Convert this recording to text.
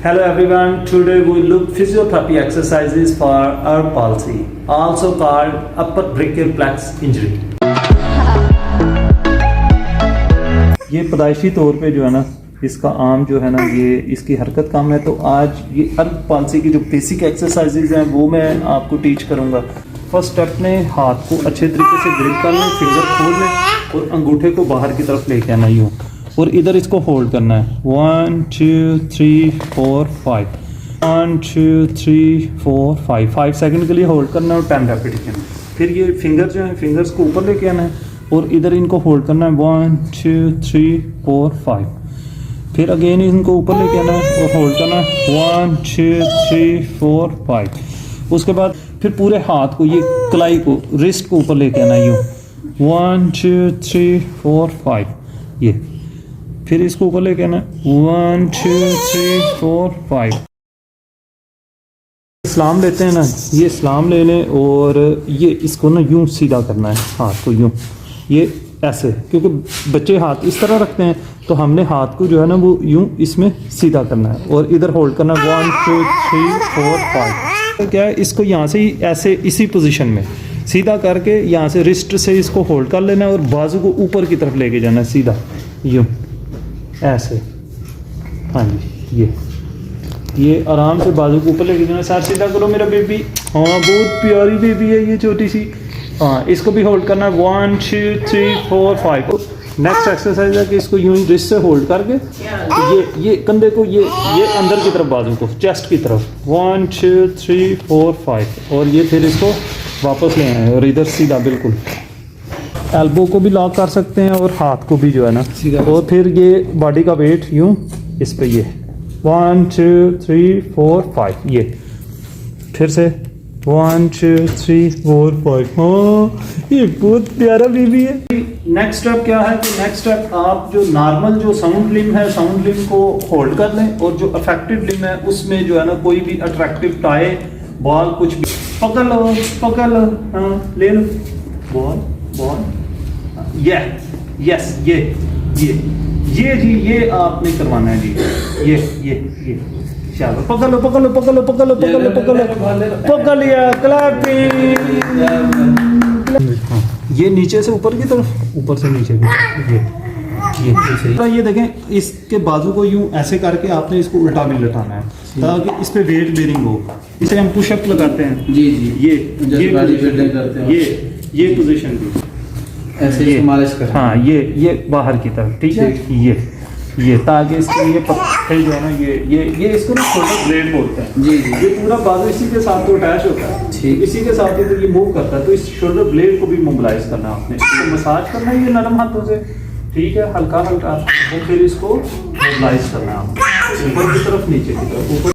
Hello everyone, today we look physiotherapy exercises for ear palsy, also called upper brachial plexus injury. ये पैदाइशी तौर पे जो है ना इसका आम जो है ना ये इसकी हरकत कम है, तो आज ये अर्थ पालसी की जो बेसिक एक्सरसाइजेज हैं वो मैं आपको टीच करूंगा। फर्स्ट स्टेप में हाथ को अच्छे तरीके से ग्रिप कर लें, फिंगर खोल लें और अंगूठे को बाहर की तरफ लेके आना यूँ, और इधर इसको होल्ड करना है 1 2 3 4 5 1 2 3 4 5 5 सेकंड के लिए होल्ड करना है और 10 रेपिटेशन। फिर ये फिंगर जो है फिंगर्स को ऊपर लेके आना है और इधर इनको होल्ड करना है 1 2 3 4 5। फिर अगेन इनको ऊपर लेके आना है और होल्ड करना है 1 2 3 4 5। उसके बाद फिर पूरे हाथ को ये कलाई को रिस्ट को ऊपर लेके आना है यूँ 1 2 3 4 5 ये। फिर इसको ऊपर लेके आना 1 2 3 4 5। इस्लाम लेते हैं ना, ये इस्लाम ले लें और ये इसको ना यूं सीधा करना है हाथ को यूं, ये ऐसे, क्योंकि बच्चे हाथ इस तरह रखते हैं तो हमने हाथ को जो है ना वो यूं इसमें सीधा करना है और इधर होल्ड करना है 1 2 3 4 5। क्या है, इसको यहाँ से ही ऐसे इसी पोजीशन में सीधा करके यहाँ से रिस्ट से इसको होल्ड कर लेना है और बाजू को ऊपर की तरफ लेके जाना है सीधा यूं ऐसे। हाँ जी, ये आराम से बाजू को ऊपर लेके जाना। सर सीधा करो मेरा बेबी, हाँ बहुत प्यारी बेबी है ये छोटी सी। हाँ, इसको भी होल्ड करना है 1 2 3 4 5। नेक्स्ट एक्सरसाइज है कि इसको यूं ही रिस्ट से होल्ड करके ये कंधे को ये अंदर की तरफ बाजू को चेस्ट की तरफ 1 2 3 4 5 और ये फिर इसको वापस ले आए और इधर सीधा बिल्कुल। एल्बो को भी लॉक कर सकते हैं और हाथ को भी जो है ना, और फिर ये बॉडी का वेट यूं इस पे ये 1 2 3 4 5 ये। फिर से 1 2 3 4 5। हाँ, ये बहुत प्यारा बेबी है। नेक्स्ट स्टेप क्या है कि नेक्स्ट स्टेप आप जो नॉर्मल जो साउंड लिम है, साउंड लिम को होल्ड कर लें और जो अफेक्टेड लिम है उसमें जो है ना कोई भी अट्रैक्टिव टॉय बॉल कुछ भी पकड़ लो। हाँ, ले लो बॉल यस ये जी ये आपने करवाना है जी। ये चलो पकड़ लिया क्लैपिंग। ये नीचे से ऊपर की तरफ, ऊपर से नीचे ये देखें, इसके बाजू को यूं ऐसे करके आपने इसको उल्टा भी लटाना है ताकि इस पे वेट बेरिंग हो। इसे हम पुशअप लगाते हैं जी ये पोजीशन भी ऐसे ही मालिश कर। हाँ, ये बाहर की तरफ, ठीक है ये ताकि इसके लिए पत्ते जो है ना ये इसको ना शोल्डर ब्लेड बोलते हैं जी। ये पूरा बाजू इसी के साथ तो अटैच होता है, इसी के साथ ही तो ये मूव करता है, तो इस शोल्डर ब्लेड को भी मोबिलाइज करना है आपने, इसको मसाज करना है ये नरम हाथों से, ठीक है, हल्का और फिर इसको मोबिलाइज करना है आपको ऊपर की तरफ नीचे की तरफ। ऊपर